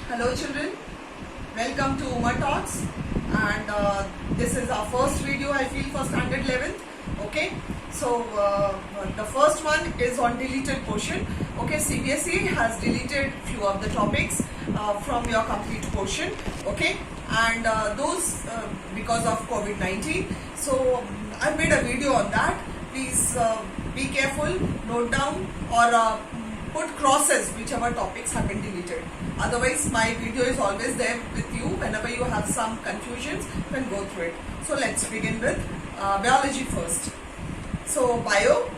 Hello children, welcome to Uma Talks, and this is our first video I feel for standard 11th. Okay, so the first one is on deleted portion. Okay, CBSE has deleted few of the topics from your complete portion. Okay, and those because of COVID-19. So I made a video on that. Please be careful, note down or put crosses whichever topics have been deleted. Otherwise, my video is always there with you. Whenever you have some confusions, you can go through it. So let's begin with biology first. So bio,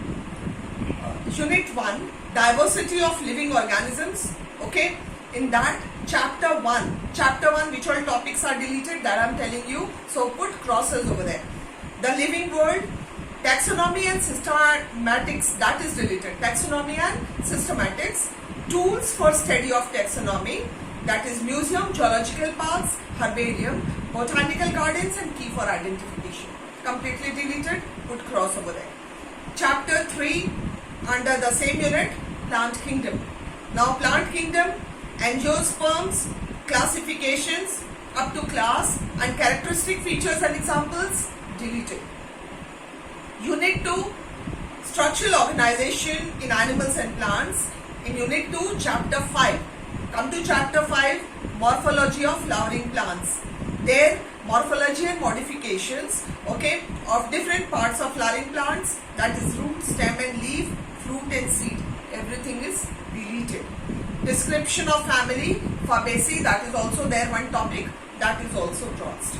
unit 1, diversity of living organisms. Okay, in that chapter 1 which all topics are deleted, that I am telling you. So put crosses over there. The living world, taxonomy and systematics, that is deleted. Taxonomy and systematics. Tools for study of taxonomy, that is museum, zoological parks, herbarium, botanical gardens and key for identification. Completely deleted, put cross over there. Chapter 3 under the same unit, plant kingdom. Now plant kingdom, angiosperms, classifications up to class and characteristic features and examples, deleted. Unit 2, structural organization in animals and plants. In Unit 2, Chapter 5. Come to Chapter 5, morphology of flowering plants. There, morphology and modifications, okay, of different parts of flowering plants, that is root, stem and leaf, fruit and seed. Everything is deleted. Description of family, Fabaceae, that is also there one topic, that is also crossed.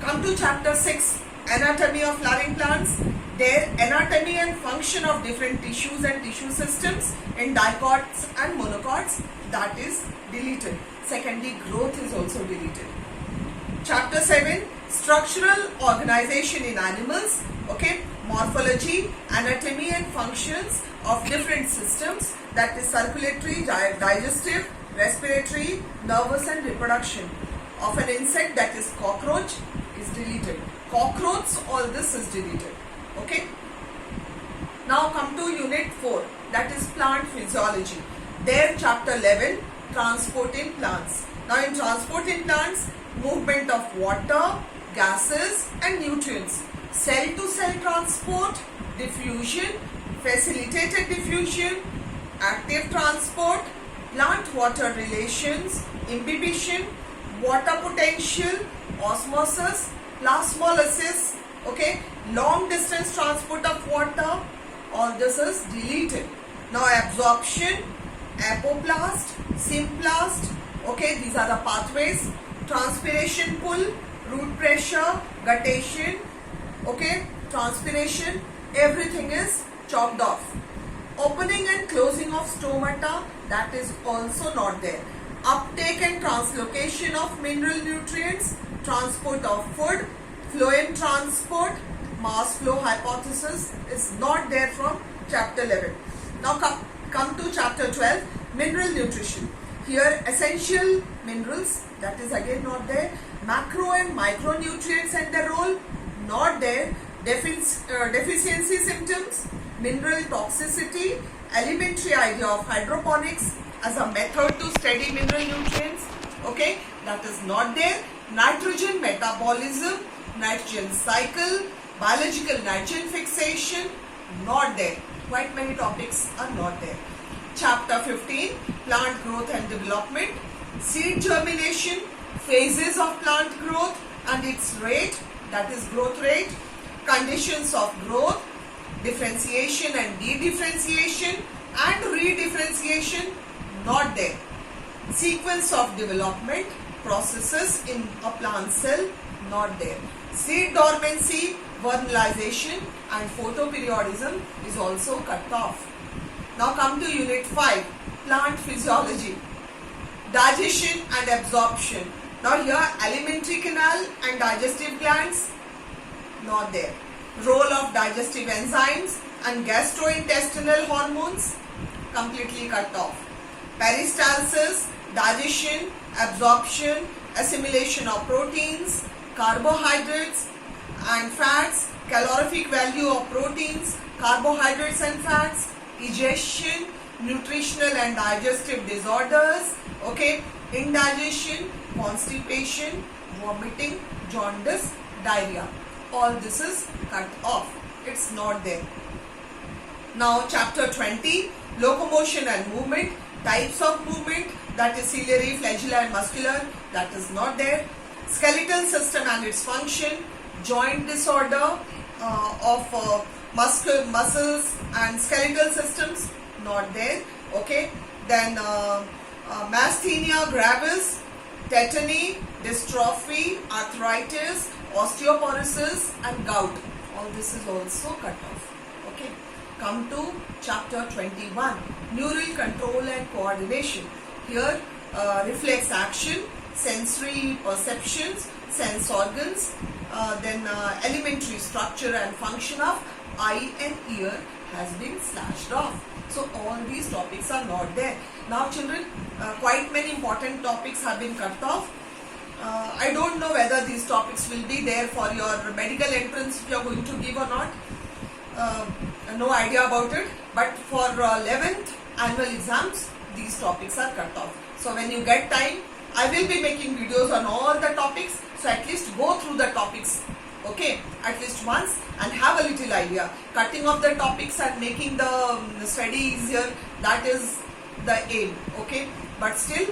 Come to Chapter 6, anatomy of flowering plants. Their anatomy and function of different tissues and tissue systems in dicots and monocots, that is deleted. Secondly, growth is also deleted. Chapter 7, structural organization in animals, okay, morphology, anatomy and functions of different systems, that is circulatory, digestive, respiratory, nervous and reproduction of an insect, that is cockroach, is deleted. Cockroach, all this is deleted. Okay. Now come to Unit 4, that is plant physiology. There Chapter 11, transport in plants. Now in transport in plants, movement of water, gases and nutrients. Cell to cell transport, diffusion, facilitated diffusion, active transport, plant-water relations, imbibition, water potential, osmosis, plasmolysis, okay, long distance transport of water, all this is deleted. Now absorption, apoplast, symplast, okay, these are the pathways, transpiration pull, root pressure, guttation, okay, transpiration, everything is chopped off. Opening and closing of stomata, that is also not there. Uptake and translocation of mineral nutrients, transport of food, phloem transport, mass flow hypothesis is not there from Chapter 11. Now come to Chapter 12, mineral nutrition. Here essential minerals, that is again not there. Macro and micronutrients and their role, not there. Deficiency symptoms, mineral toxicity, elementary idea of hydroponics as a method to study mineral nutrients, okay, that is not there. Nitrogen metabolism, nitrogen cycle, biological nitrogen fixation, not there. Quite many topics are not there. Chapter 15, plant growth and development, seed germination, phases of plant growth and its rate, that is growth rate, conditions of growth, differentiation and de-differentiation and redifferentiation, not there. Sequence of development, processes in a plant cell, not there. Seed dormancy, vernalization and photoperiodism is also cut off. Now come to Unit 5, plant physiology, digestion and absorption. Now here alimentary canal and digestive glands, not there. Role of digestive enzymes and gastrointestinal hormones, completely cut off. Peristalsis, digestion, absorption, assimilation of proteins, carbohydrates and fats, calorific value of proteins, carbohydrates and fats, digestion, nutritional and digestive disorders, okay, indigestion, constipation, vomiting, jaundice, diarrhea. All this is cut off. It's not there. Now chapter 20, locomotion and movement, types of movement, that is ciliary, flagellar and muscular, that is not there. Skeletal system and its function, joint disorder of muscles and skeletal systems, not there. Okay. Then myasthenia gravis, tetany, dystrophy, arthritis, osteoporosis and gout. All this is also cut off. Okay. Come to chapter 21, neural control and coordination. Here reflex action, sensory perceptions, sense organs, then elementary structure and function of eye and ear has been slashed off. So all these topics are not there. Now children, quite many important topics have been cut off. I don't know whether these topics will be there for your medical entrance if you are going to give or not. No idea about it. But for 11th annual exams, these topics are cut off. So when you get time, I will be making videos on all the topics. So at least go through the topics, okay, at least once and have a little idea. Cutting off the topics and making the study easier, that is the aim, okay. But still,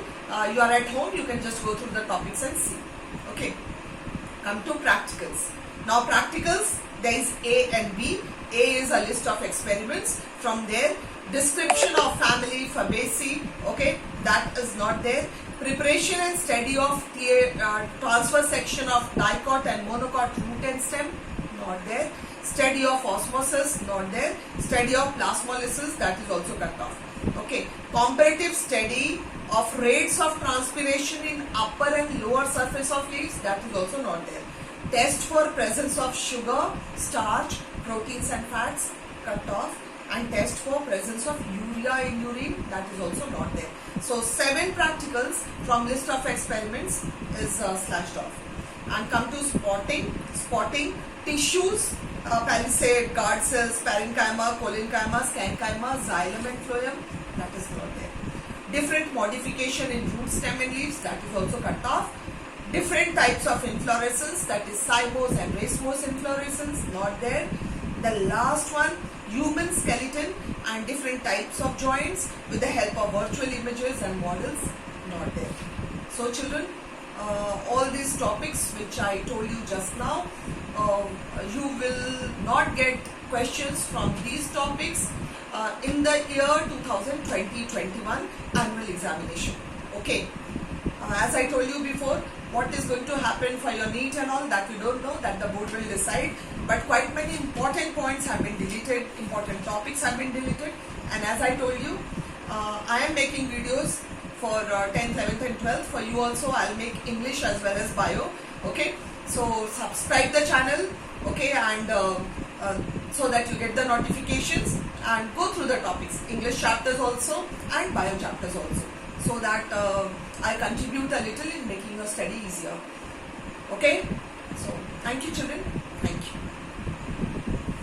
you are at home, you can just go through the topics and see, okay. Come to practicals. Now practicals, there is A and B. A is a list of experiments. From there, description of family Fabaceae, okay, that is not there. Preparation and study of transfer section of dicot and monocot root and stem, not there. Study of osmosis, not there. Study of plasmolysis, that is also cut off. Okay. Comparative study of rates of transpiration in upper and lower surface of leaves, that is also not there. Test for presence of sugar, starch, proteins and fats, cut off. And test for presence of urea in urine, that is also not there. So 7 practicals from list of experiments is slashed off. And come to spotting tissues, palisade, guard cells, parenchyma, collenchyma, scanchyma, xylem and phloem, that is not there. Different modification in root, stem and leaves, that is also cut off. Different types of inflorescence, that is cymose and racemose inflorescence, not there. The last one, human skeleton and different types of joints with the help of virtual images and models, not there. So children, all these topics which I told you just now, you will not get questions from these topics in the year 2020-21 annual examination. Okay. As I told you before, what is going to happen for your NEET and all, that we don't know, that the board will decide. But quite many important points have been deleted, important topics have been deleted. And as I told you, I am making videos for 10th, 11th and 12th. For you also, I'll make English as well as Bio. Okay, so subscribe the channel, okay, and so that you get the notifications and go through the topics, English chapters also and Bio chapters also, so that I contribute a little in making your study easier. Okay, so thank you children, thank you.